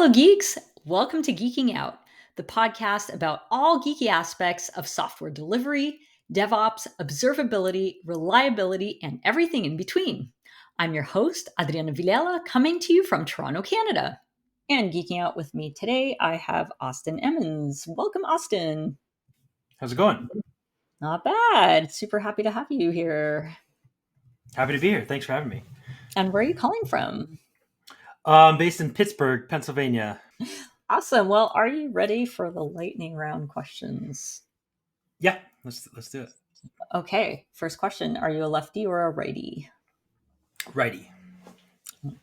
Hello, geeks. Welcome to Geeking Out, the podcast about all geeky aspects of software delivery, DevOps, observability, reliability, and everything in between. I'm your host, Adriana Villela, coming to you from Toronto, Canada. And geeking out with me today, I have Austin Emmons. Welcome, Austin. How's it going? Not bad. Super happy to have you here. Happy to be here. Thanks for having me. And where are you calling from? Based in Pittsburgh, Pennsylvania. Awesome. Well, are you ready for the lightning round questions? Yeah, let's do it. Okay, first question. Are you a lefty or a righty? Righty.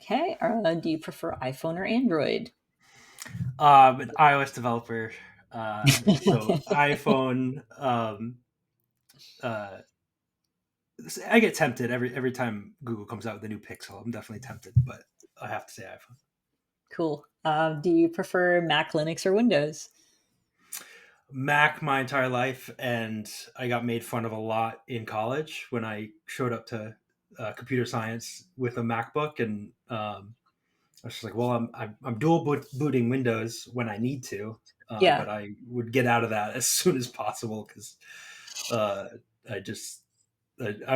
Okay. Do you prefer iPhone or Android? An iOS developer. So iPhone. I get tempted every time Google comes out with a new Pixel. I'm definitely tempted, but I have to say iPhone. Cool. Do you prefer Mac, Linux, or Windows? Mac my entire life, and I got made fun of a lot in college when I showed up to computer science with a MacBook, and I was just like, well, I'm dual booting Windows when I need to, but I would get out of that as soon as possible because I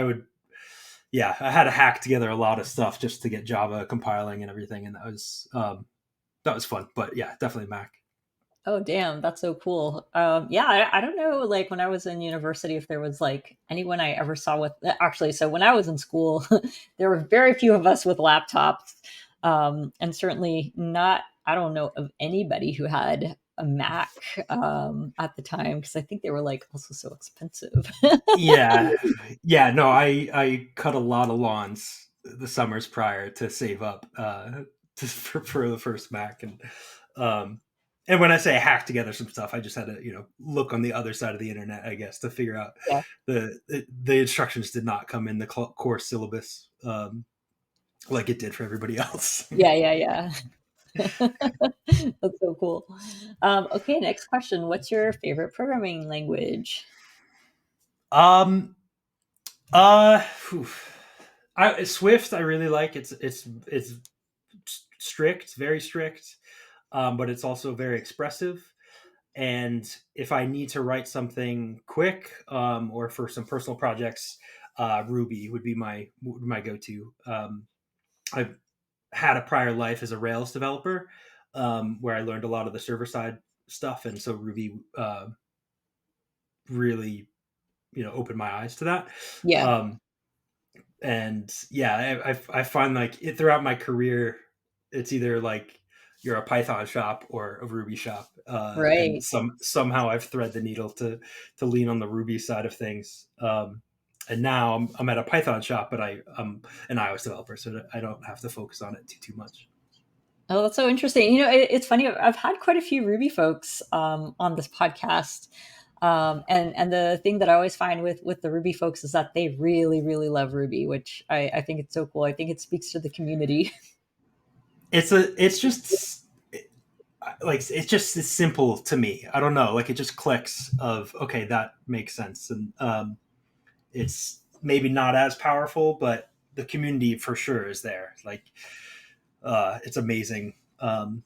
would, I had to hack together a lot of stuff just to get Java compiling and everything, and that was fun. But yeah, definitely Mac. Oh, damn. That's so cool. I don't know, like when I was in university, if there was like anyone I ever saw with actually, so when I was in school, there were very few of us with laptops. And certainly not, I don't know of anybody who had a Mac at the time, because I think they were like also so expensive. Yeah. No, I cut a lot of lawns the summers prior to save up for the first Mac, and when I say hack together some stuff, I just had to look on the other side of the internet, I guess, to figure out Yeah. the instructions did not come in the course syllabus like it did for everybody else. Yeah. That's so cool. Okay, next question. What's your favorite programming language? um Swift I really like. It's strict, very strict, but it's also very expressive. And if I need to write something quick, or for some personal projects, Ruby would be my go-to. I've had a prior life as a Rails developer, where I learned a lot of the server side stuff, and so Ruby really opened my eyes to that. Yeah. And yeah, I find like it throughout my career, it's either like you're a Python shop or a Ruby shop, and Right. somehow I've thread the needle to lean on the Ruby side of things. And now I'm at a Python shop, but I'm an iOS developer, so I don't have to focus on it too much. Oh, that's so interesting. It's funny. I've had quite a few Ruby folks on this podcast, and the thing that I always find with the Ruby folks is that they really, really love Ruby, which I think it's so cool. I think it speaks to the community. It's just simple to me. I don't know, like it just clicks of okay, that makes sense, and it's maybe not as powerful, but the community for sure is there. Like, it's amazing. And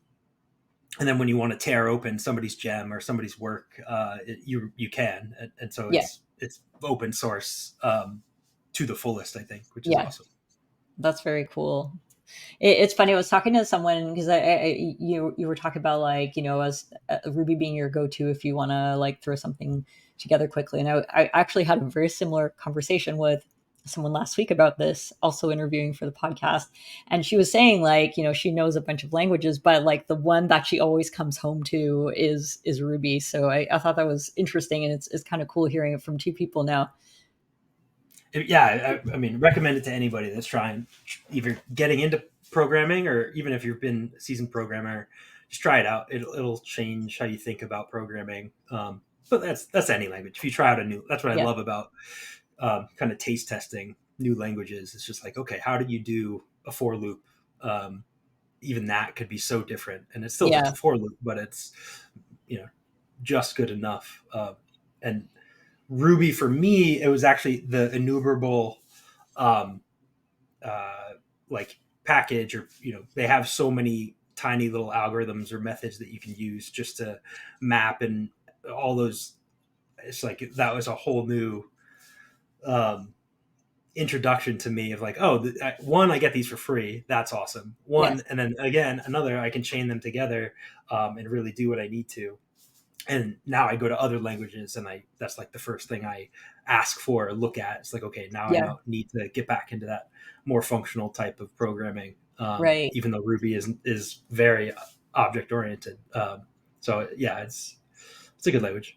then when you want to tear open somebody's gem or somebody's work, you can, and so Yeah. it's open source to the fullest, I think, which is Yeah, awesome. that's very cool. It's funny. I was talking to someone because you were talking about like as Ruby being your go-to if you want to like throw something together quickly, and I actually had a very similar conversation with someone last week about this, also interviewing for the podcast, and she was saying like she knows a bunch of languages, but like the one that she always comes home to is Ruby. So I thought that was interesting, and it's kind of cool hearing it from two people now. Yeah, I mean, recommend it to anybody that's trying, either getting into programming or even if you've been a seasoned programmer, just try it out. It'll change how you think about programming. But that's any language. If you try out that's what I Yeah. love about kind of taste testing new languages. It's just like, okay, how do you do a for loop? Even that could be so different, and it's still just Yeah. a for loop, but it's just good enough. And Ruby for me, it was actually the enumerable like package, or they have so many tiny little algorithms or methods that you can use just to map and all those. It's like that was a whole new um, introduction to me of like, oh, one, I get these for free. That's awesome. Yeah. One, and then again, another, I can chain them together and really do what I need to. And now I go to other languages and that's like the first thing I ask for or look at. It's like, okay, now I Yeah. know need to get back into that more functional type of programming. Right. Even though Ruby is very object oriented. So yeah, it's a good language.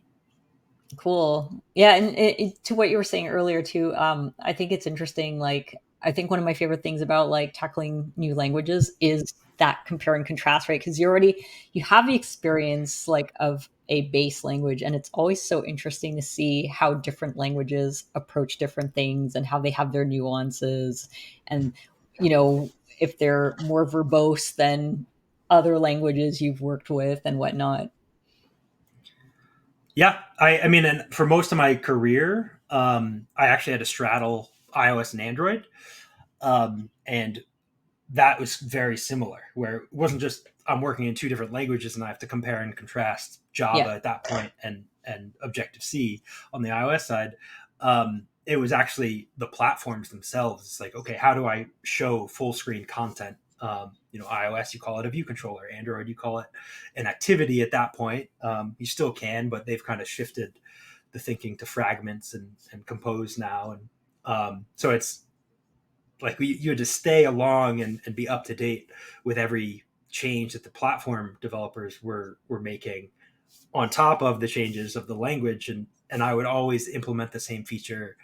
Cool. Yeah, and to what you were saying earlier too, I think it's interesting. Like, I think one of my favorite things about like tackling new languages is that compare and contrast, right? Because you have the experience like of a base language, and it's always so interesting to see how different languages approach different things and how they have their nuances, and you know if they're more verbose than other languages you've worked with and whatnot. Yeah, I mean, and for most of my career, I actually had to straddle iOS and Android, and that was very similar. Where it wasn't just I'm working in two different languages and I have to compare and contrast Yeah. Java at that point and Objective C on the iOS side. It was actually the platforms themselves. It's like, okay, how do I show full screen content? iOS, you call it a view controller. Android, you call it an activity at that point. You still can, but they've kind of shifted the thinking to fragments and compose now. And so it's like you had to stay along and be up to date with every change that the platform developers were making on top of the changes of the language. And I would always implement the same feature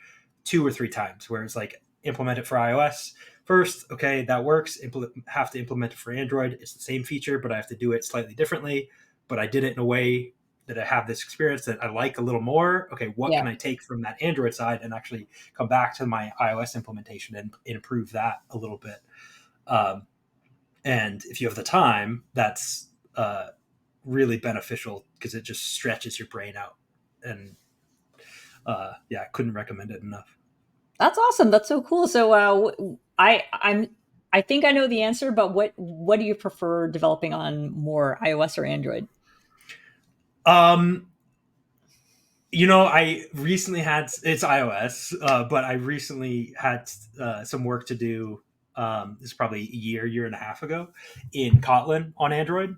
two or three times, where it's like implement it for iOS first. Okay, that works. Have to implement it for Android. It's the same feature, but I have to do it slightly differently. But I did it in a way that I have this experience that I like a little more. Okay, what Yeah. can I take from that Android side and actually come back to my iOS implementation and improve that a little bit? Um, and if you have the time, that's really beneficial because it just stretches your brain out. And yeah, I couldn't recommend it enough. That's awesome. That's so cool. So, I think I know the answer, but what do you prefer developing on more, iOS or Android? Um, I recently had it's iOS, but I recently had some work to do. This is probably a year and a half ago in Kotlin on Android,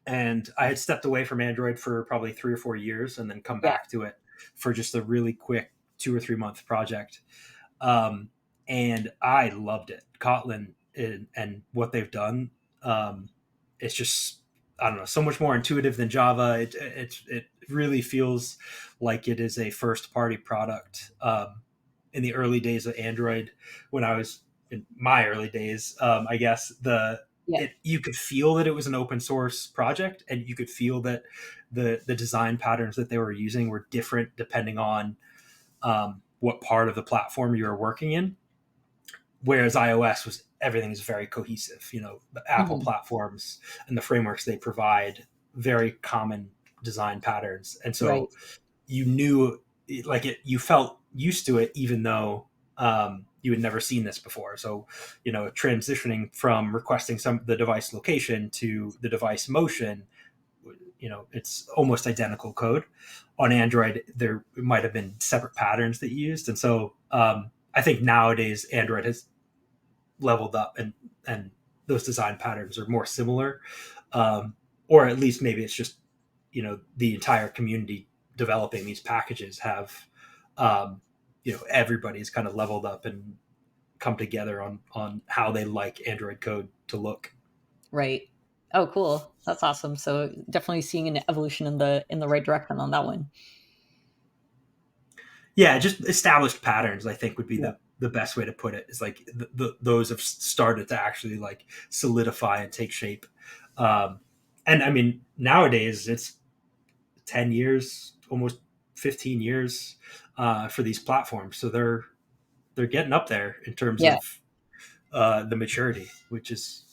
and I had stepped away from Android for probably 3 or 4 years, and then come Yeah. back to it for just a really quick 2 or 3 month project. Um, and I loved it. Kotlin and what they've done. It's just I don't know, so much more intuitive than Java. It really feels like it is a first party product. In the early days of Android, when I was in my early days, I guess Yeah. you could feel that it was an open source project, and you could feel that the design patterns that they were using were different depending on what part of the platform you were working in. Whereas iOS was everything is very cohesive. The Apple Mhm. platforms and the frameworks they provide very common design patterns, and Right. so you knew like you felt used to it, even though you had never seen this before. So, transitioning from requesting the device location to the device motion, it's almost identical code. On Android, there might have been separate patterns that you used, and so I think nowadays Android has leveled up, and those design patterns are more similar, or at least maybe it's just the entire community developing these packages have everybody's kind of leveled up and come together on how they like Android code to look. Right. Oh, cool. That's awesome. So definitely seeing an evolution in the right direction on that one. Yeah, just established patterns, I think, would be Yeah. the best way to put it. Is like those have started to actually like solidify and take shape. um, and I mean, nowadays it's 10 years, almost 15 years for these platforms, so they're getting up there in terms Yeah. of the maturity, which is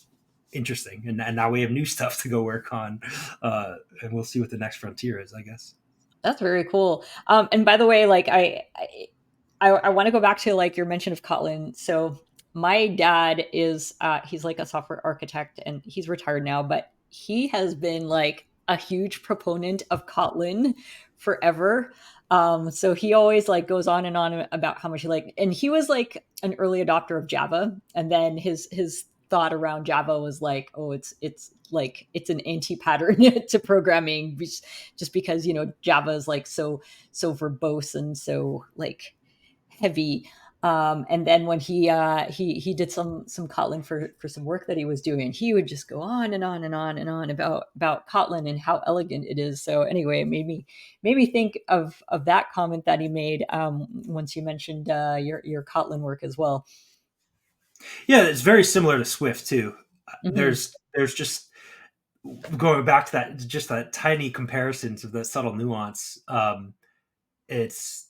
interesting. And now we have new stuff to go work on, and we'll see what the next frontier is, I guess. That's very cool. And by the way, like I want to go back to like your mention of Kotlin. So my dad is he's like a software architect and he's retired now, but he has been like a huge proponent of Kotlin forever. So he always like goes on and on about how much he like, and he was like an early adopter of Java, and then his thought around Java was like, oh, it's like it's an anti-pattern to programming, just because Java is like so verbose and so like heavy. And then when he did some Kotlin for some work that he was doing, he would just go on and on and on and on about Kotlin and how elegant it is. So anyway, it made me think of that comment that he made once you mentioned your Kotlin work as well. Yeah, it's very similar to Swift too. Hmm. There's just going back to that, just that tiny comparisons of that subtle nuance. It's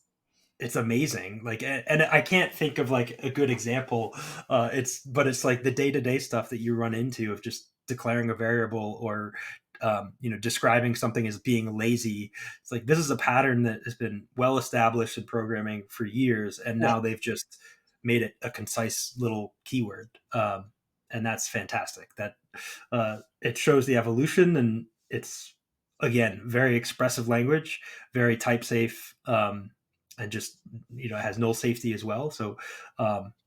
it's amazing. Like, and I can't think of like a good example. It's like the day to day stuff that you run into of just declaring a variable or describing something as being lazy. It's like this is a pattern that has been well established in programming for years, and Yeah, now they've just made it a concise little keyword, and that's fantastic. That it shows the evolution, and it's again very expressive language, very type safe. And just it has null safety as well, so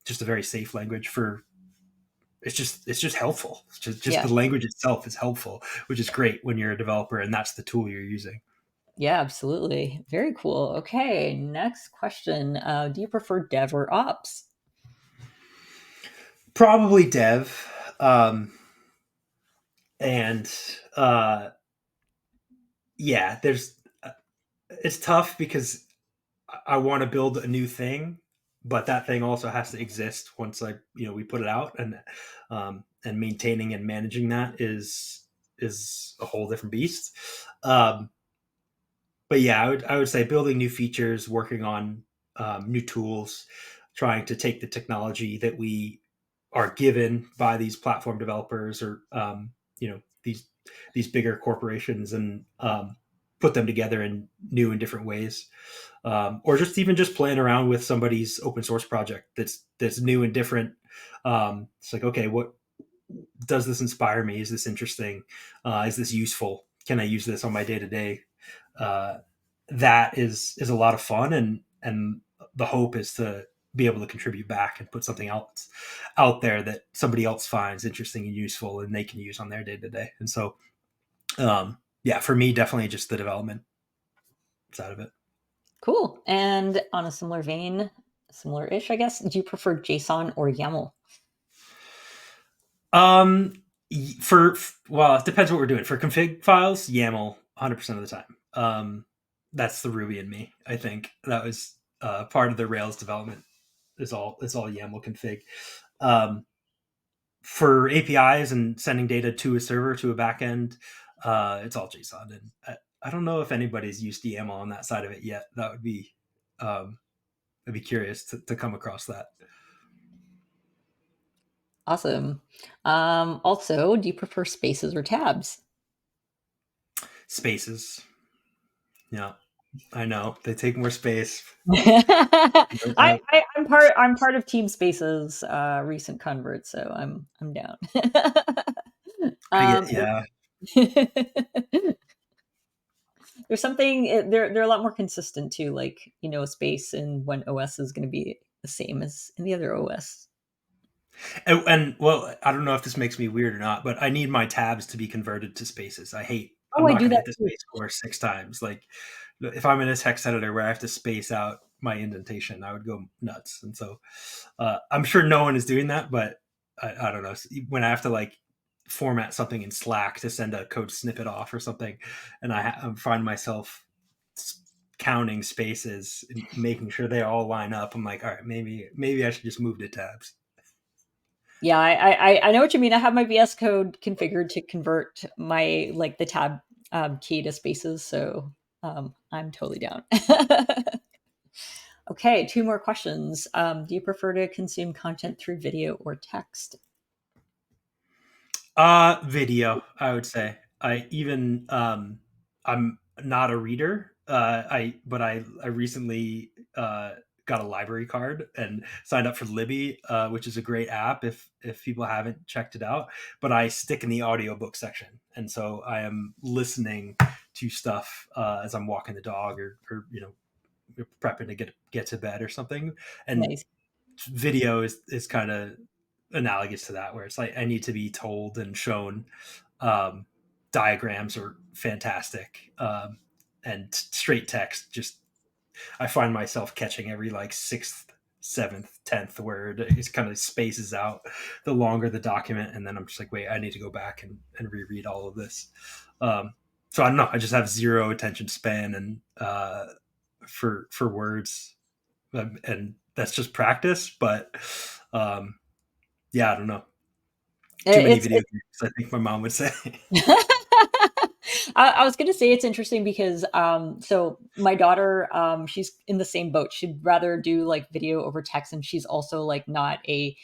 just a very safe language for it's just helpful. It's just yeah, the language itself is helpful, which is great when you're a developer and that's the tool you're using. yeah, absolutely. Very cool. Okay, next question. Do you prefer dev or ops? Probably dev. And yeah, there's it's tough because I want to build a new thing, but that thing also has to exist once we put it out, and maintaining and managing that is a whole different beast. Um, but yeah, I would say building new features, working on new tools, trying to take the technology that we are given by these platform developers or these bigger corporations and put them together in new and different ways, or just even just playing around with somebody's open source project that's new and different. It's like, okay, what does this inspire me? Is this interesting? Is this useful? Can I use this on my day to day? That is a lot of fun, and the hope is to be able to contribute back and put something else out there that somebody else finds interesting and useful and they can use on their day to day. And so, yeah, for me, definitely just the development side of it. Cool. And on a similar vein, similar-ish, I guess, do you prefer JSON or YAML? Um, for well, it depends what we're doing. For config files, YAML 100% of the time. That's the Ruby in me. I think that was part of the Rails development. Is all YAML config. Um, for APIs and sending data to a server to a backend, it's all JSON. And I don't know if anybody's used YAML on that side of it yet. I'd be curious to come across that. Awesome. Also, do you prefer spaces or tabs? Spaces, yeah, I know they take more space. I, Uh, I'm part of Team Spaces recent convert, so I'm down. I get um, yeah. there's something they're a lot more consistent too, like space and when OS is going to be the same as in the other OS. And well, I don't know if this makes me weird or not, but I need my tabs to be converted to spaces. I'm Oh, I not do going to that hit the too. space bar 6 times. Like if I'm in a text editor where I have to space out my indentation, I would go nuts. And so I'm sure no one is doing that, but I don't know. When I have to like format something in Slack to send a code snippet off or something, and I find myself counting spaces and making sure they all line up, I'm like, all right, maybe I should just move to tabs. Yeah, I know what you mean. I have my VS Code configured to convert my like the tab key to spaces, so I'm totally down. Okay, two more questions. Do you prefer to consume content through video or text? Video, I would say. I'm not a reader. I recently got a library card and signed up for Libby, which is a great app if people haven't checked it out. But I stick in the audiobook section, and so I am listening to stuff as I'm walking the dog, or prepping to get to bed or something. And Nice. video is kind of analogous to that, where it's like I need to be told and shown. Um, Diagrams are fantastic, and straight text just I find myself catching every like sixth, seventh, 10th word. It kind of spaces out the longer the document, and then I'm just like, wait, I need to go back and reread all of this. So I don't know. I just have zero attention span and for words, and that's just practice. But um, yeah, I don't know. Too many It's video games, I think my mom would say. I was gonna say it's interesting because so my daughter she's in the same boat. She'd rather do like video over text, and she's also like not a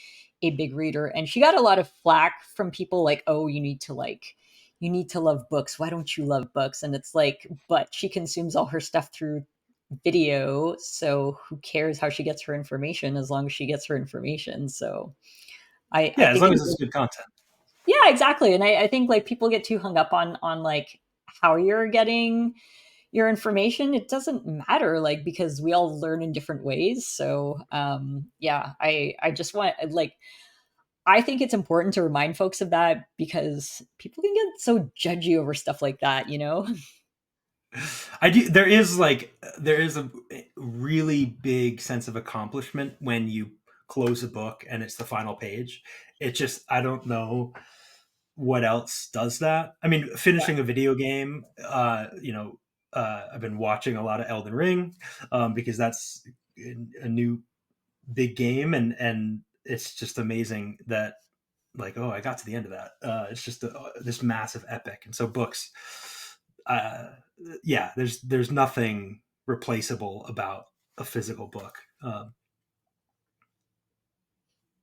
big reader. And she got a lot of flack from people like, oh, you need to love books. Why don't you love books? And it's like, but she consumes all her stuff through video, so who cares how she gets her information as long as she gets her information. So I Yeah, as think long it, as it's good content. yeah, exactly. And I think like people get too hung up on like how you're getting your information. It doesn't matter, like, because we all learn in different ways. So yeah, I just want like I think it's important to remind folks of that because people can get so judgy over stuff like that, you know? I do. There is a really big sense of accomplishment when you close a book and it's the final page. It just I don't know what else does that. I mean, finishing a video game. I've been watching a lot of Elden Ring, because that's a new big game, and it's just amazing that like, oh, I got to the end of that. It's just this massive epic. And so books, uh, yeah, there's nothing replaceable about a physical book.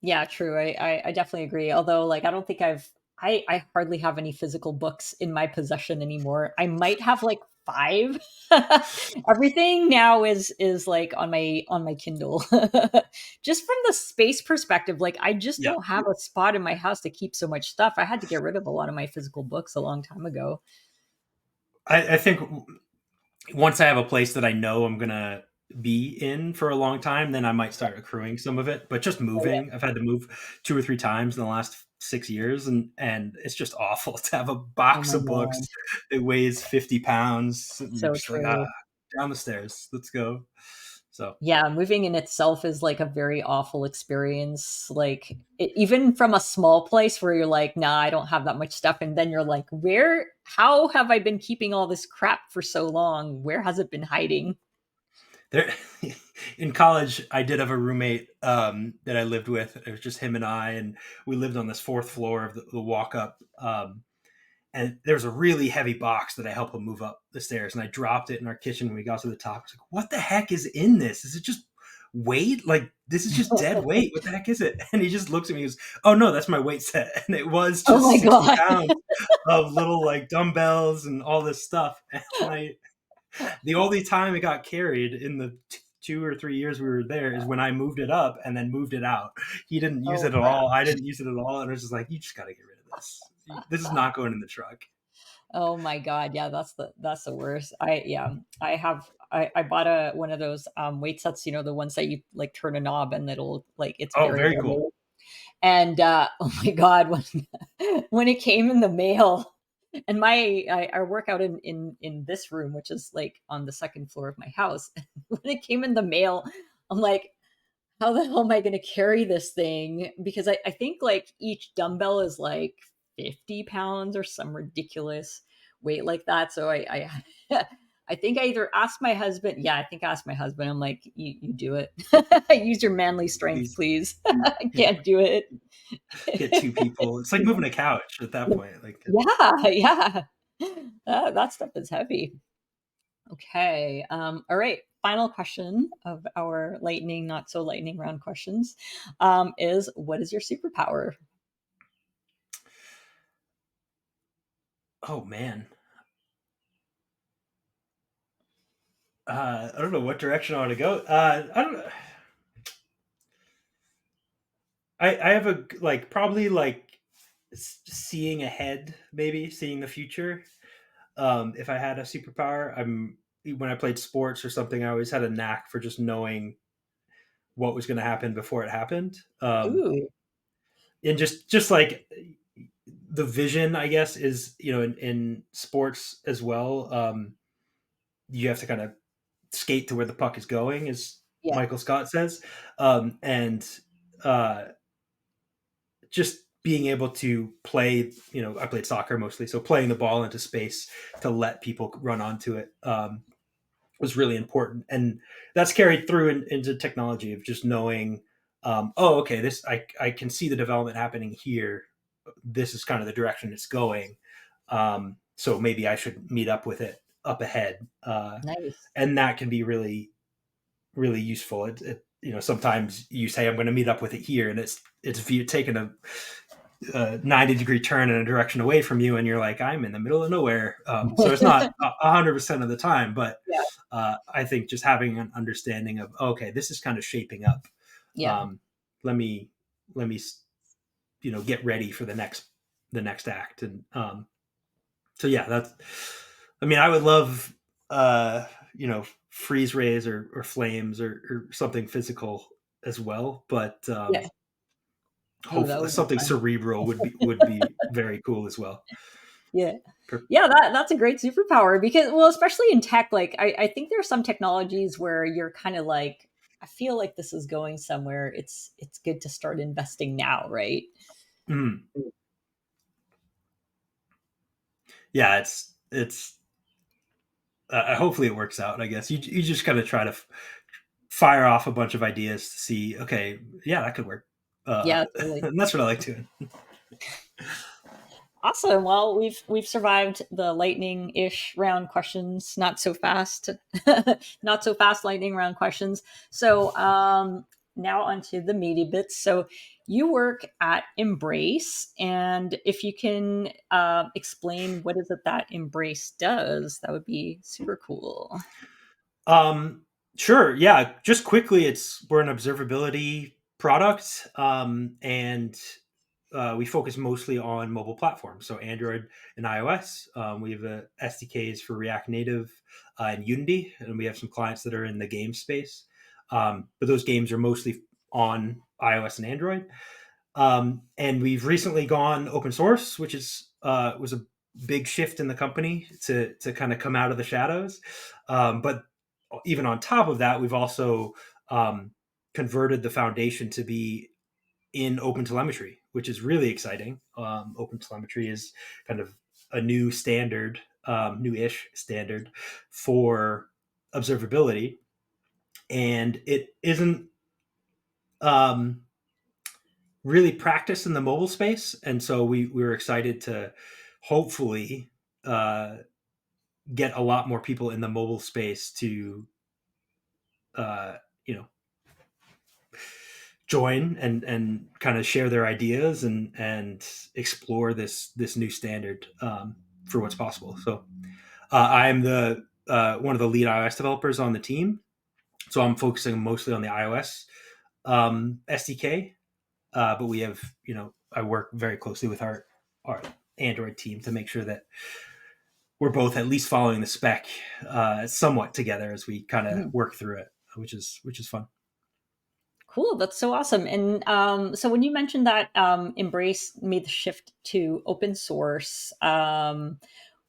Yeah, true. I definitely agree. Although, like, I don't think I hardly have any physical books in my possession anymore. I might have like five. Everything now is like on my Kindle. Just from the space perspective, like I just Yeah, don't have a spot in my house to keep so much stuff. I had to get rid of a lot of my physical books a long time ago. I think once I have a place that I know I'm gonna be in for a long time, then I might start accruing some of it. But just Oh yeah. moving, I've had to move 2 or 3 times in the last 6 years, and it's just awful to have a Oh box my of books god. that weighs 50 pounds, and you're So just like, ah, true. down the stairs, let's go. So Yeah, moving in itself is like a very awful experience. Like even from a small place where you're like, "Nah, I don't have that much stuff." And then you're like, "Where how have I been keeping all this crap for so long? Where has it been hiding?" there, in college, I did have a roommate that I lived with. It was just him and I, and we lived on this fourth floor of the walk up. And there was a really heavy box that I helped him move up the stairs, and I dropped it in our kitchen when we got to the top. I was like, "What the heck is in this? Is it just weight? Like this is just dead weight? What the heck is it?" And he just looks at me and goes, "Oh no, that's my weight set." And it was Oh just my 60 pounds god. of little like dumbbells and all this stuff. And the only time it got carried in the 2 or 3 years we were there is when I moved it up and then moved it out. He didn't use Oh it at crap. all. I didn't use it at all. And I was just like, you just got to get rid of this. This is not going in the truck. Oh my god. Yeah, that's the worst. I bought a one of those weight sets, you know, the ones that you like turn a knob and it'll like it's Oh, very very cool. heavy. And oh my god, when it came in the mail, and I work out in this room, which is like on the second floor of my house. When it came in the mail, I'm like, how the hell am I going to carry this thing? Because I think like each dumbbell is like 50 pounds or some ridiculous weight like that. So I think I either asked my husband. Yeah, I think I asked my husband. I'm like, you do it. Use your manly strength, Please, please. I can't do it. get two people. It's like moving a couch at that point. Like, Yeah, yeah. That stuff is heavy. Okay. All right. Final question of our lightning, not so lightning round questions is what is your superpower? oh man, I don't know what direction I want to go. I don't know. I have a like probably like seeing ahead, maybe seeing the future. If I had a superpower, I'm when I played sports or something, I always had a knack for just knowing what was going to happen before it happened. Ooh, And just like the vision, I guess, is in sports as well. You have to kind of skate to where the puck is going, as yeah, Michael Scott says, and uh, just being able to play. I played soccer mostly, so playing the ball into space to let people run onto it was really important, and that's carried through into technology of just knowing. Oh, okay. This I can see the development happening here. This is kind of the direction it's going. So maybe I should meet up with it up ahead, nice. and that can be really really useful. Sometimes you say I'm going to meet up with it here, and it's taking a 90-degree turn in a direction away from you, and you're like, I'm in the middle of nowhere. So it's not 100% of the time, but Yeah, I think just having an understanding of, okay, this is kind of shaping up. yeah, Um, let me let me get ready for the next act, and so yeah, that's. I mean, I would love freeze rays or flames or something physical as well, but yeah. Oh, that hopefully would be something fun. cerebral would be very cool as well. Yeah. Yeah, that's a great superpower because, well, especially in tech, like I think there are some technologies where you're kind of like, I feel like this is going somewhere. It's good to start investing now, right? Mm. Yeah, it's hopefully it works out. I guess you just gotta try to fire off a bunch of ideas to see. Okay, yeah, that could work. Yeah, totally. And that's what I like doing. Awesome. Well, we've survived the lightning-ish round questions, not so fast, not so fast lightning round questions. So now onto the meaty bits. So you work at Embrace, and if you can explain what is it that Embrace does, that would be super cool. Um, sure. Yeah. Just quickly, we're an observability product, and we focus mostly on mobile platforms, so Android and iOS. We have SDKs for React Native and Unity, and we have some clients that are in the game space. But those games are mostly on iOS and Android. And we've recently gone open source, which was a big shift in the company to kind of come out of the shadows. But even on top of that, we've also converted the foundation to be in OpenTelemetry, which is really exciting. OpenTelemetry is kind of a new standard, new-ish standard for observability, and it isn't um, really practiced in the mobile space, and so we were excited to hopefully uh, get a lot more people in the mobile space to uh, you know join and kind of share their ideas and explore this new standard for what's possible. So I am the one of the lead iOS developers on the team, so I'm focusing mostly on the iOS SDK. But we have, I work very closely with our Android team to make sure that we're both at least following the spec somewhat together as we kind of Mhm. work through it, which is fun. Cool, that's so awesome. And so when you mentioned that Embrace made the shift to open source,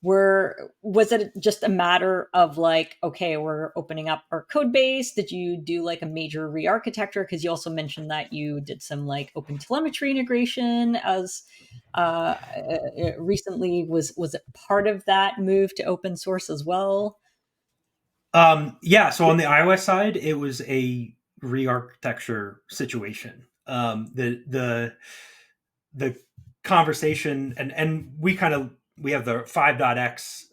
was it just a matter of like, okay, we're opening up our code base? Did you do like a major re-architecture? Because you also mentioned that you did some like open telemetry integration as recently. Was it part of that move to open source as well? Yeah, so on the iOS side, it was a re-architecture situation. The conversation, and we have the 5.x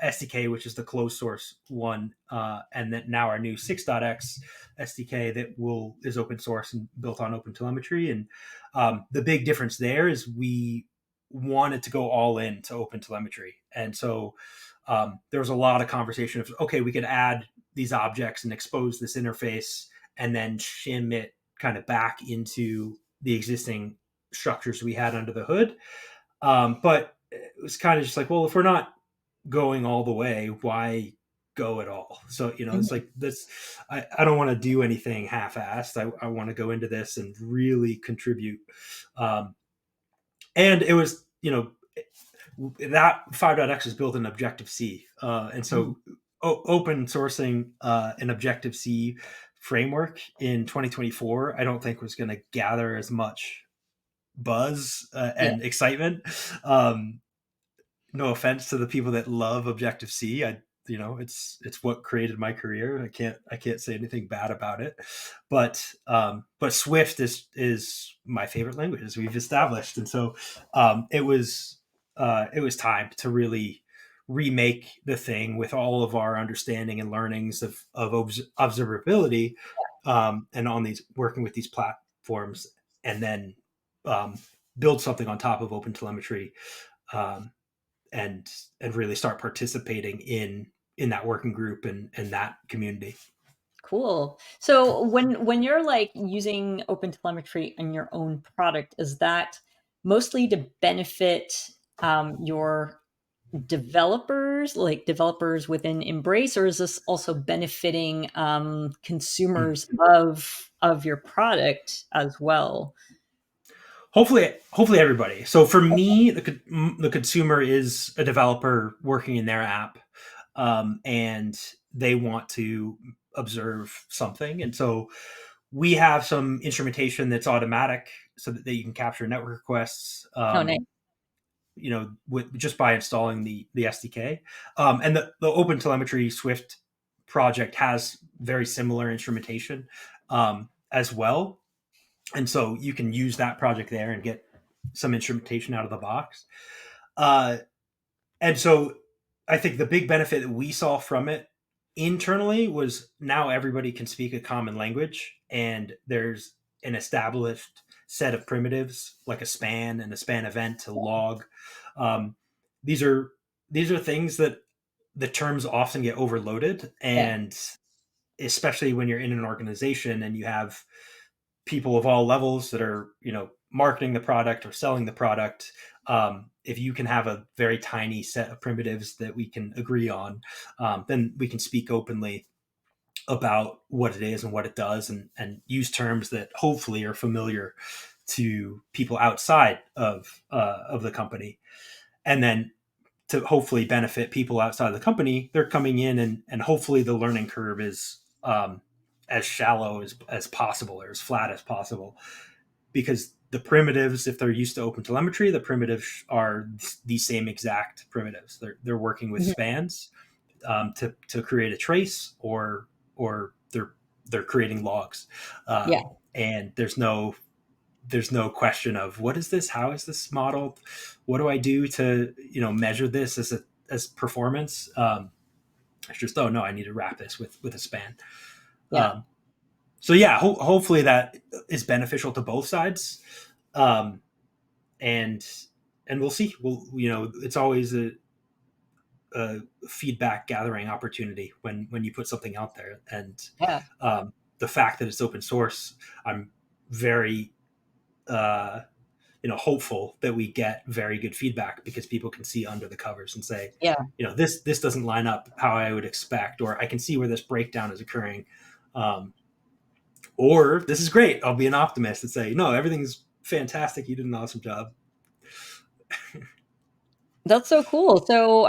SDK, which is the closed source one, and then now our new 6.x SDK is open source and built on OpenTelemetry. And the big difference there is we wanted to go all in to OpenTelemetry, and so there was a lot of conversation of, okay, we could add these objects and expose this interface and then shim it kind of back into the existing structures we had under the hood. But it was kind of just like, well, if we're not going all the way, why go at all? So, it's Mhm. like this, I don't want to do anything half-assed. I want to go into this and really contribute. And it was, that 5.x is built in Objective C. And Mhm. so open sourcing an Objective C framework in 2024, I don't think was going to gather as much buzz Yeah. and excitement. Um, no offense to the people that love Objective C. It's what created my career. I can't say anything bad about it. But Swift is my favorite language, as we've established. And so it was time to really remake the thing with all of our understanding and learnings of observability, and on these working with these platforms, and then um, build something on top of OpenTelemetry, um, and really start participating in that working group and that community. Cool. So when you're like using OpenTelemetry in your own product, is that mostly to benefit your developers, like developers within Embrace, or is this also benefiting Mm. consumers of your product as well? Hopefully everybody. So for me, the consumer is a developer working in their app, and they want to observe something, and so we have some instrumentation that's automatic so that you can capture network requests. Oh, nice. Just by installing the SDK. And the Open Telemetry Swift project has very similar instrumentation as well. And so you can use that project there and get some instrumentation out of the box. Uh, and so I think the big benefit that we saw from it internally was now everybody can speak a common language, and there's an established set of primitives like a span and a span event to log. Um, these are things that the terms often get overloaded, Yeah. and especially when you're in an organization and you have people of all levels that are marketing the product or selling the product. If you can have a very tiny set of primitives that we can agree on, then we can speak openly about what it is and what it does, and use terms that hopefully are familiar to people outside of the company. And then to hopefully benefit people outside of the company, they're coming in, and hopefully the learning curve is as shallow as possible, or as flat as possible, because the primitives, if they're used to open telemetry, the primitives are the same exact primitives. They're working with Mhm. spans to create a trace, or they're creating logs, Yeah. and there's no question of what is this, how is this modeled, what do I do to measure this as performance. It's just, oh no, I need to wrap this with a span. Yeah. um, so yeah, hopefully that is beneficial to both sides. um, and we'll see. It's always a feedback gathering opportunity when you put something out there, and Yeah. the fact that it's open source, I'm very uh, hopeful that we get very good feedback, because people can see under the covers and say, Yeah. this doesn't line up how I would expect, or I can see where this breakdown is occurring. Or this is great. I'll be an optimist and say, no, everything's fantastic. You did an awesome job. That's so cool. So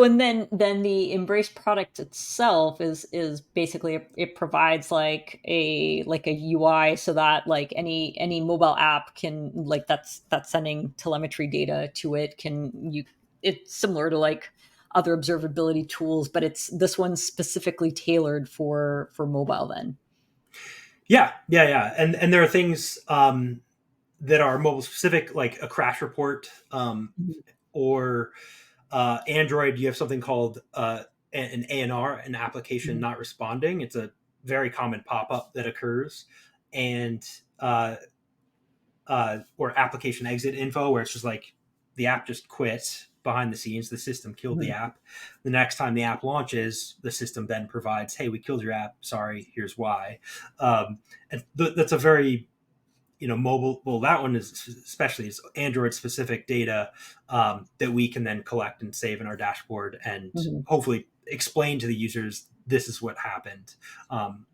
and then the Embrace product itself is basically it provides like a UI so that like any mobile app can like that's sending telemetry data to it can you it's similar to like other observability tools, but it's this one's specifically tailored for mobile then. Yeah. And there are things that are mobile specific, like a crash report, Mhm. or Android. You have something called an ANR, an application Mhm. not responding. It's a very common pop up that occurs, and or application exit info, where it's just like the app just quit, behind the scenes. The system killed the Mhm. app. The next time the app launches, the system then provides, hey, we killed your app. Sorry, here's why. And that's a very mobile. Well, that one is especially is Android specific data that we can then collect and save in our dashboard and Mhm. hopefully explain to the users this is what happened.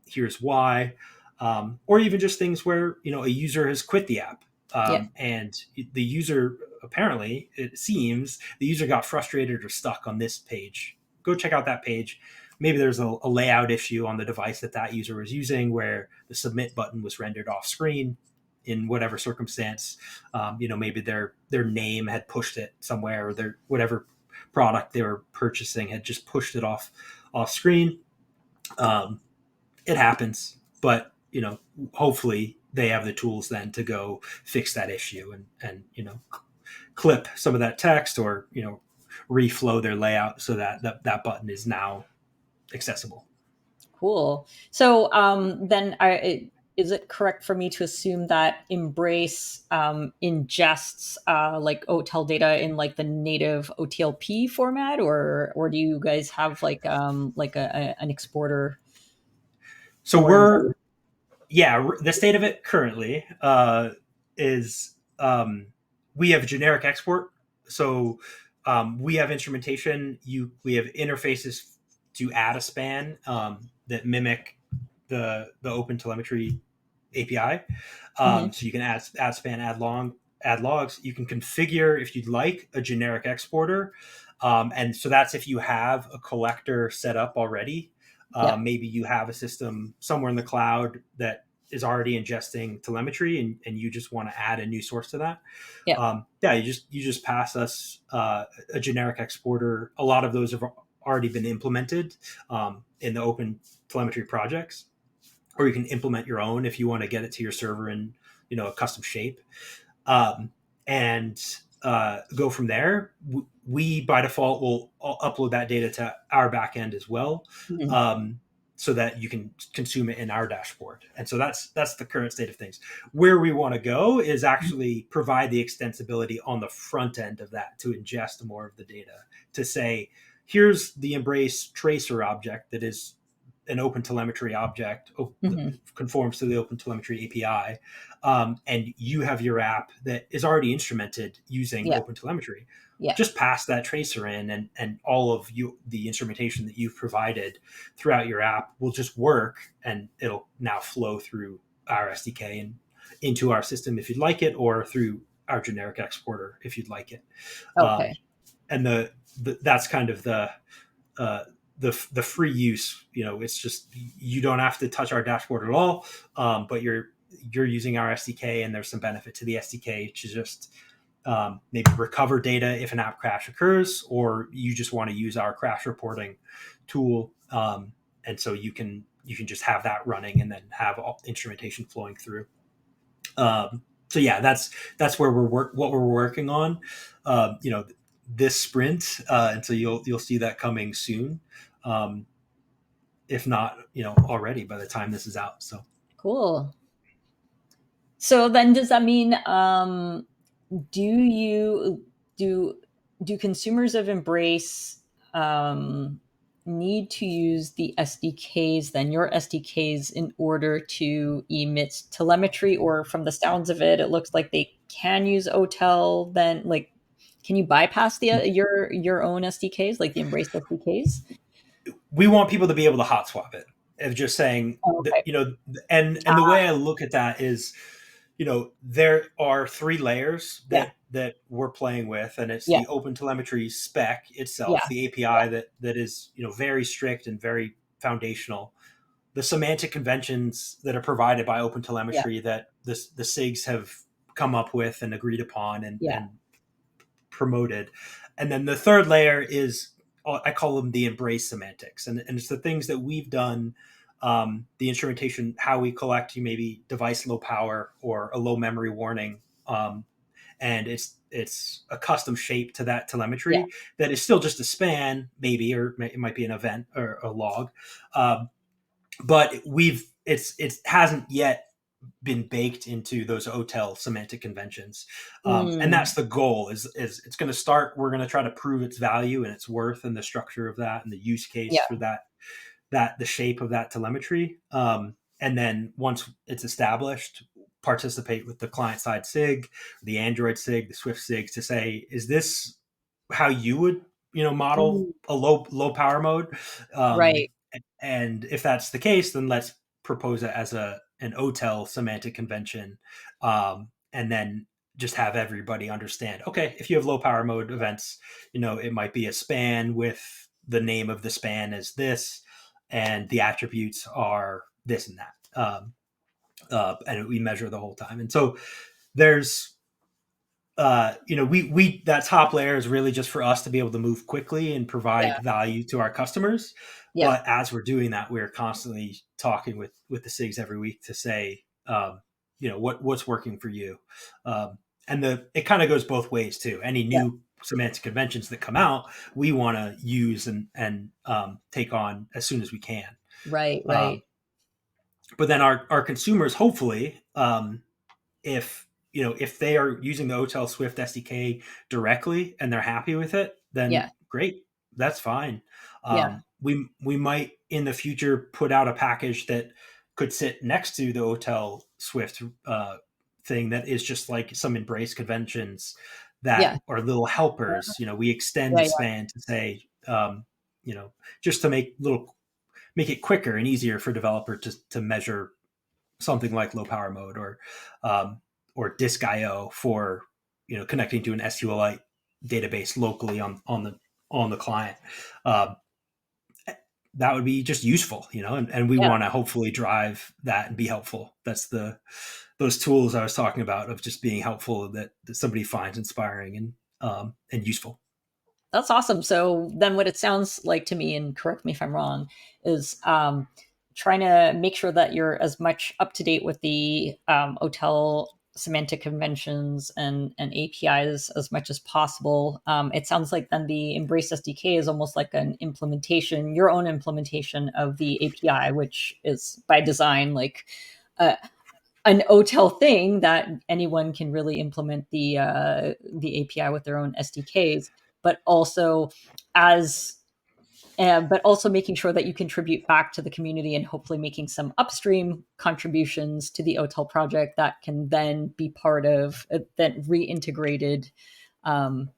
Here's why, or even just things where a user has quit the app Yeah. and the user apparently it seems the user got frustrated or stuck on this page. Go check out that page. Maybe there's a layout issue on the device that user was using where the submit button was rendered off screen in whatever circumstance. Maybe their name had pushed it somewhere, or their whatever product they were purchasing had just pushed it off screen. Um, it happens, but hopefully they have the tools then to go fix that issue and clip some of that text or reflow their layout so that button is now accessible. Cool. So then is it correct for me to assume that Embrace ingests like OTel data in like the native OTLP format, or do you guys have like an exporter So for Embrace? the state of it currently is we have generic export. So we have instrumentation. We have interfaces to add a span that mimic the OpenTelemetry API. Hmm. So you can add span, add logs. You can configure if you'd like a generic exporter, and so that's if you have a collector set up already. Yeah. Maybe you have a system somewhere in the cloud that is already ingesting telemetry, and you just want to add a new source to that. Yeah. You just pass us a generic exporter. A lot of those have already been implemented in the Open Telemetry projects, or you can implement your own if you want to get it to your server in a custom shape, um, and go from there. We by default will upload that data to our backend as well, Mhm. um, so that you can consume it in our dashboard. And so that's the current state of things. Where we want to go is actually provide the extensibility on the front end of that to ingest more of the data, to say, here's the Embrace tracer object that is an OpenTelemetry object, Mhm. conforms to the OpenTelemetry API, and you have your app that is already instrumented using Yeah. OpenTelemetry. Yeah. Just pass that tracer in, and all of the instrumentation that you've provided throughout your app will just work, and it'll now flow through our SDK and into our system if you'd like it, or through our generic exporter if you'd like it. Okay. And that's kind of uh, the free use. It's just you don't have to touch our dashboard at all, but you're using our SDK, and there's some benefit to the SDK to just maybe recover data if an app crash occurs, or you just want to use our crash reporting tool, and so you can just have that running and then have all instrumentation flowing through. So yeah, that's where what we're working on. This sprint, and so you'll see that coming soon, um, if not already by the time this is out. So Cool. So then does that mean do you do do consumers of Embrace um, need to use the SDKs, then your SDKs, in order to emit telemetry? Or from the sounds of it, it looks like they can use OTel. Then, like, can you bypass the your own SDKs, like the Embrace SDKs? we want people to be able to hot swap it, of just saying Oh, that, okay. and the way I look at that is, there are three layers Yeah. that we're playing with, and it's Yeah. the Open Telemetry spec Yeah. itself, the API that is very strict and very foundational. The semantic conventions that are provided by Open Yeah. Telemetry that the SIGs have come up with and agreed upon Yeah. and promoted. And then the third layer is, I call them the embrace semantics, and it's the things that we've done, the instrumentation, how we collect maybe device low power or a low memory warning, and it's a custom shape to that Yeah. telemetry that is still just a span, maybe, or it might be an event or a log, but it hasn't yet been baked into those OTel semantic conventions. And Mm. that's the goal is it's going to start, we're going to try to prove its value and its worth and the structure of that and the use case Yeah. for the shape of that telemetry. And then once it's established, participate with the client side SIG, the Android SIG, the Swift SIGs to say, is this how you would, model Mm. a low power mode? Um, Right. and if that's the case, then let's propose it as an OTel semantic convention, and then just have everybody understand. Okay, if you have low power mode events, it might be a span with the name of the span is this, and the attributes are this and that, and we measure the whole time. And so there's we that top layer is really just for us to be able to move quickly and Yeah. provide value to our customers. Yeah. But as we're doing that, we're constantly talking with the SIGs every week to say, what's working for you, and it kind of goes both ways too. Any Yeah. new semantic conventions that come out, we want to use and take on as soon as we can. Right. Um, Right. but then our consumers, hopefully, if they are using the OTel Swift SDK directly and they're happy with it, then Yeah. great, that's fine. Yeah. We might in the future put out a package that could sit next to the OTel Swift thing that is just like some embrace conventions that Yeah. are little helpers. We extend Yeah. the Yeah. span to say, just to make it quicker and easier for developer to measure something like low power mode um, or disk IO for connecting to an SQLite database locally on the client. Um, that would be just useful, and we Yeah. want to hopefully drive that and be helpful. That's those tools I was talking about of just being helpful that somebody finds inspiring and useful. That's awesome. So then what it sounds like to me, and correct me if I'm wrong, is trying to make sure that you're as much up to date with the OTel semantic conventions and APIs as much as possible. It sounds like then the Embrace SDK is almost like an implementation, your own implementation of the API, which is by design like uh, an OTel thing that anyone can really implement the API with their own SDKs, but also as but also making sure that you contribute back to the community and hopefully making some upstream contributions to the OTel project that can then be part of that reintegrated. Um,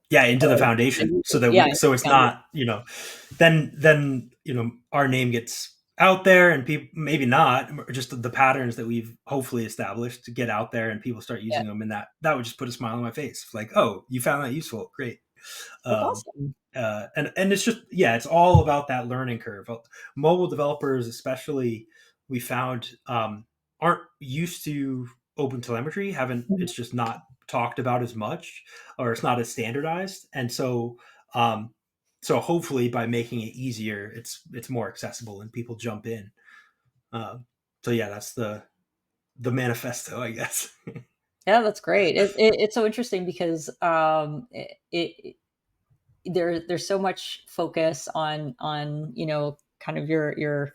Yeah, into the foundation, so that yeah, so it's not, then our name gets out there and people, maybe not, just the patterns that we've hopefully established to get out there and people start yeah, using them, and that would just put a smile on my face, like, oh, you found that useful, great. that's um, awesome. and it's just, yeah, it's all about that learning curve. Mobile developers especially, we found, aren't used to open telemetry, haven't, Mhm. it's just not talked about as much, or it's not as standardized. And um, so hopefully by making it easier, it's more accessible and people jump in. So yeah, that's the manifesto, I guess. Yeah, that's great. It's so interesting because there's so much focus on kind of your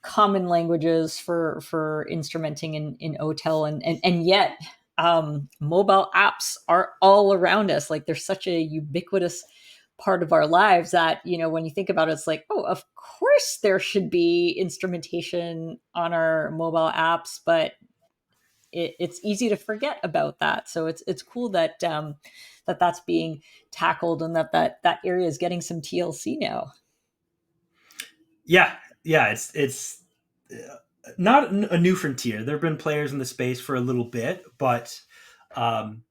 common languages for instrumenting in OTel, and yet mobile apps are all around us. Like they're such a ubiquitous part of our lives that when you think about it, it's like, oh, of course there should be instrumentation on our mobile apps, but it's easy to forget about that. So it's cool that that's being tackled and that area is getting some TLC now. Yeah, yeah, it's not a new frontier. There have been players in the space for a little bit, um,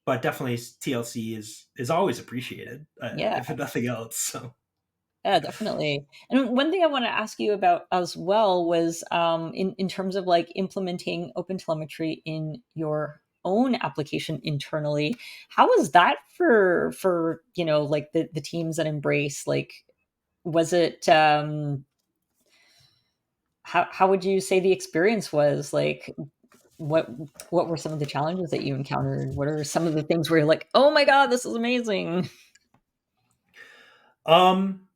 but definitely TLC is always appreciated, Yeah. if nothing else. So Yeah, definitely. And one thing I want to ask you about as well was in terms of like implementing OpenTelemetry in your own application internally. How was that for like the teams that Embrace? Like, was it how would you say the experience was? Like, what what were some of the challenges that you encountered? What are some of the things where you're like, oh my god, this is amazing? um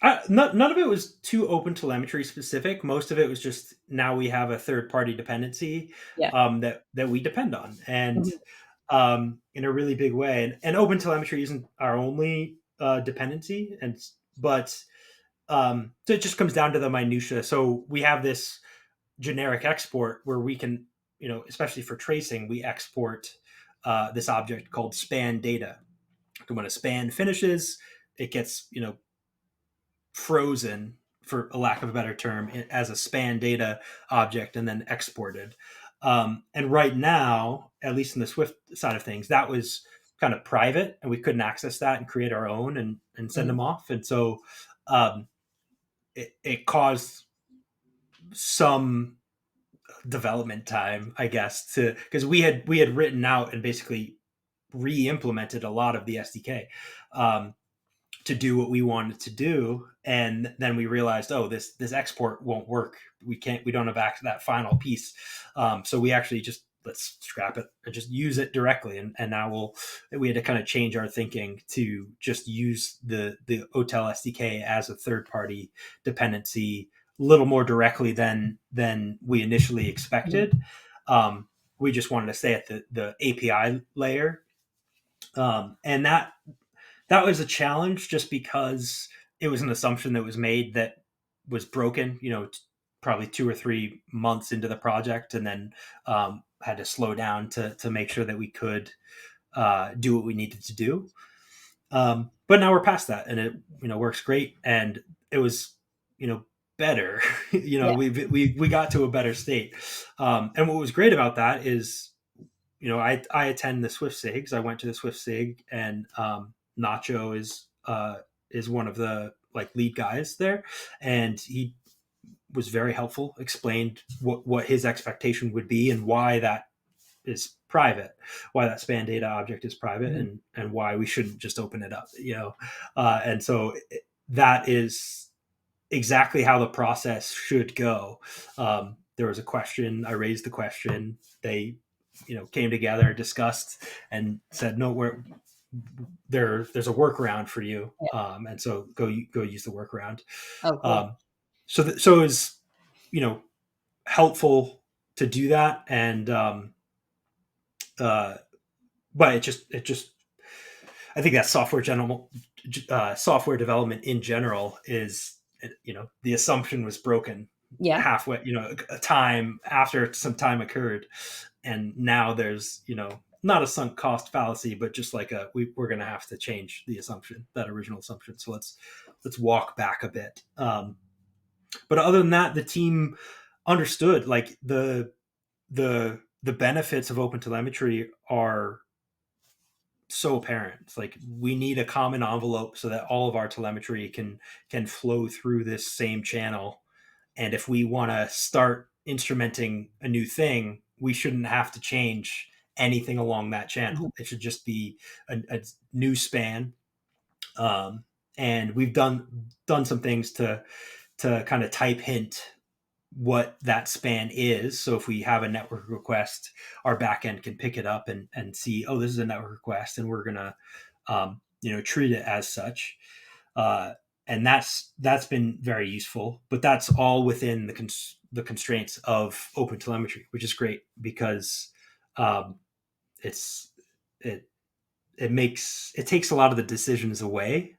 None of it was too OpenTelemetry specific. Most of it was just now we have a third party dependency Yeah. that we depend on, and Mhm. in a really big way. And OpenTelemetry isn't our only dependency, but so it just comes down to the minutia. So we have this generic export where we can, especially for tracing, we export this object called span data. And when a span finishes, it gets frozen, for a lack of a better term, as a span data object and then exported. And right now, at least in the Swift side of things, that was kind of private and we couldn't access that and create our own and send Mhm. them off. And so um, it caused some development time, I guess, to because we had written out and basically re-implemented a lot of the SDK. To do what we wanted to do, and then we realized, oh, this export won't work. We don't have access to that final piece. So we actually just, let's scrap it and just use it directly. And now we had to kind of change our thinking to just use the OTel SDK as a third party dependency a little more directly than we initially Mhm. expected. We just wanted to stay at the API layer, and that was a challenge just because it was an assumption that was made that was broken, probably 2 or 3 months into the project, and then had to slow down to make sure that we could do what we needed to do. But now we're past that, and it works great, and it was better. Yeah. We got to a better state, and what was great about that is I attend the Swift SIGs. I went to the Swift SIG, and Nacho is one of the like lead guys there, and he was very helpful. Explained what his expectation would be and why that is private, why that span data object is private, Mhm. and why we shouldn't just open it up. And so that is exactly how the process should go. There was a question. I raised the question. They, came together, discussed, and said, "No, there's a workaround for you." Yeah. And so go use the workaround. Oh, cool. Um, so it's you know helpful to do that, and uh, but it just I think that software development in general is, the assumption was broken Yeah. halfway, a time after some time occurred, and now there's, not a sunk cost fallacy, but just like we're going to have to change the assumption, that original assumption. So let's walk back a bit. But other than that, the team understood like the benefits of OpenTelemetry are so apparent. It's like we need a common envelope so that all of our telemetry can flow through this same channel. And if we want to start instrumenting a new thing, we shouldn't have to change anything along that Mhm. channel. It should just be a new span. Um, and we've done some things to kind of type hint what that span is. So if we have a network request, our backend can pick it up and see, oh, this is a network request, and we're gonna treat it as such. Uh, and that's been very useful. But that's all within the constraints of OpenTelemetry, which is great because um, it's it it takes a lot of the decisions away,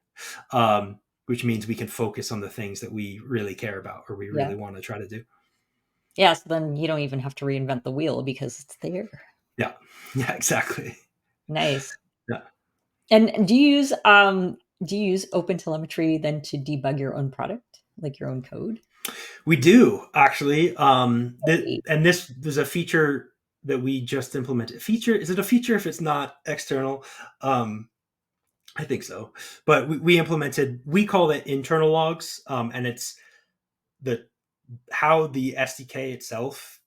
which means we can focus on the things that we really care about or we Yeah. really want to try to do. Yeah, so then you don't even have to reinvent the wheel because it's there. Yeah. Yeah, exactly. Nice. Yeah. And do you use OpenTelemetry then to debug your own product, like your own code? We do actually. Right. And this there's a feature that we just implemented. Feature, is it a feature if it's not external? Um, I think so. But we implemented, we call it internal logs, and it's the how the SDK itself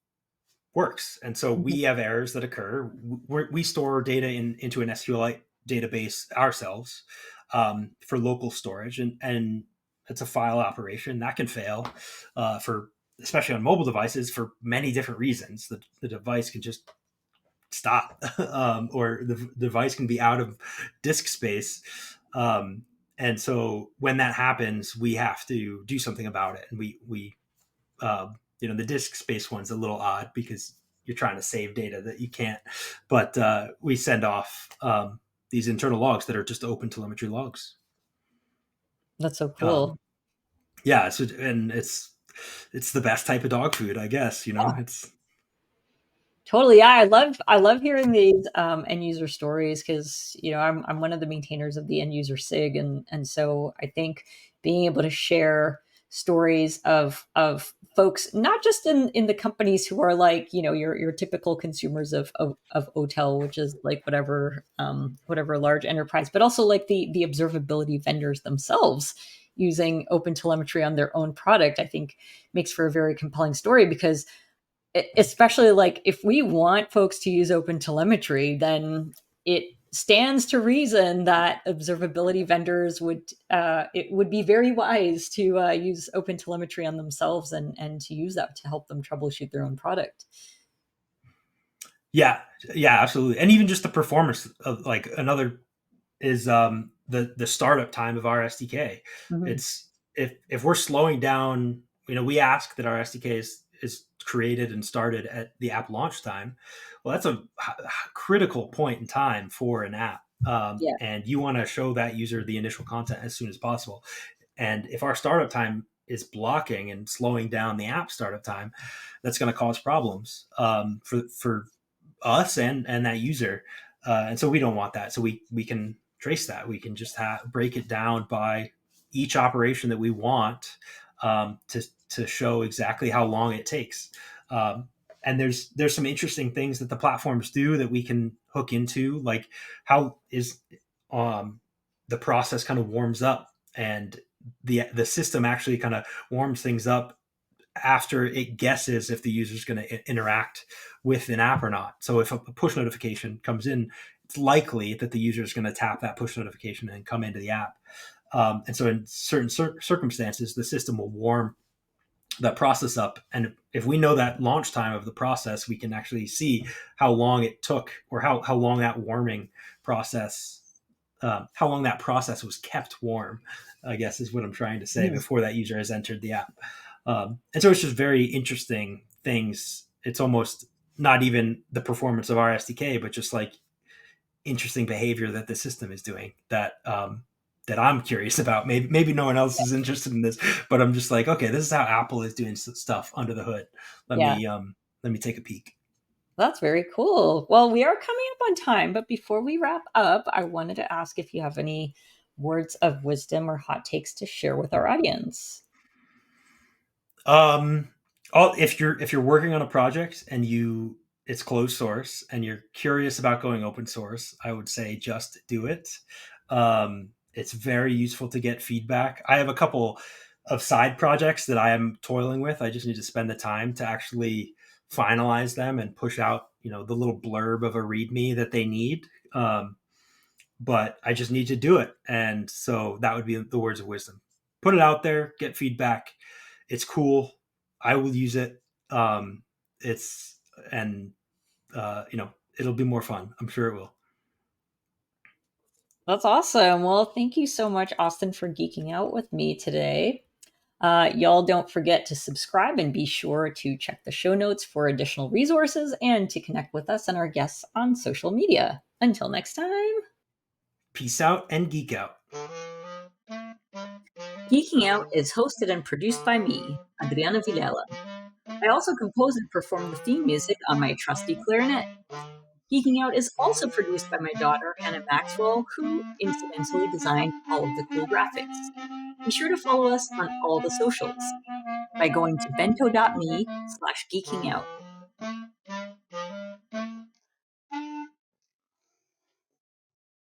works. And so Mhm. we have errors that occur. We store data into an SQLite database ourselves, for local storage, and it's a file operation that can fail, for especially on mobile devices for many different reasons. The device can just stop, or the device can be out of disk space. And so when that happens, we have to do something about it. And the disk space one's a little odd because you're trying to save data that you can't. But we send off these internal logs that are just open telemetry logs. That's so Um, cool. yeah, and it's the best type of dog food, I guess. It's Totally. Yeah, I love hearing these end user stories because I'm one of the maintainers of the end user SIG, and so I think being able to share stories of folks not just in the companies who are like your typical consumers of OTel, which is like whatever large enterprise, but also like the observability vendors themselves using open telemetry on their own product, I think makes for a very compelling story because especially like if we want folks to use open telemetry, then it stands to reason that observability vendors would it would be very wise to use open telemetry on themselves and to use that to help them troubleshoot their own product. yeah, yeah, absolutely. And even just the performance of like another is the startup time of our SDK. Mhm. It's if we're slowing down, we ask that our SDK is created and started at the app launch time. Well, that's a critical point in time for an app, Yeah. and you want to show that user the initial content as soon as possible. And if our startup time is blocking and slowing down the app startup time, that's going to cause problems for us and that user. And so we don't want that. So we can trace that. We can just break it down by each operation that we want to show exactly how long it takes. And there's some interesting things that the platforms do that we can hook into, like how is um, the process kind of warms up, and the system actually kind of warms things up after it guesses if the user is going to interact with an app or not. So if a push notification comes in, it's likely that the user is going to tap that push notification and come into the app. And so in certain circumstances, the system will warm that process up. And if we know that launch time of the process, we can actually see how long it took, or how long that warming process, how long that process was kept warm, I guess is what I'm trying to say, Mhm. before that user has entered the app. And so it's just very interesting things. It's almost not even the performance of our SDK, but just like interesting behavior that the system is doing that I'm curious about. Maybe no one else is interested in this, but I'm just like, okay, this is how Apple is doing stuff under the hood. Let Yeah. me let me take a peek. That's very cool. Well, we are coming up on time, but before we wrap up, I wanted to ask if you have any words of wisdom or hot takes to share with our audience. Um, if you're working on a project and it's closed source and you're curious about going open source, I would say just do it. It's very useful to get feedback. I have a couple of side projects that I am toiling with. I just need to spend the time to actually finalize them and push out, the little blurb of a README that they need. But I just need to do it, and so that would be the words of wisdom. Put it out there, get feedback. It's cool. I will use it. It's and it'll be more fun. I'm sure it will. That's awesome. Well, thank you so much, Austin, for geeking out with me today. Y'all don't forget to subscribe and be sure to check the show notes for additional resources and to connect with us and our guests on social media. Until next time, Peace out and geek out. Geeking Out is hosted and produced by me, Adriana Vilela. I also compose and perform the theme music on my trusty clarinet. Geeking Out is also produced by my daughter, Hannah Maxwell, who incidentally designed all of the cool graphics. Be sure to follow us on all the socials by going to bento.me/geekingout.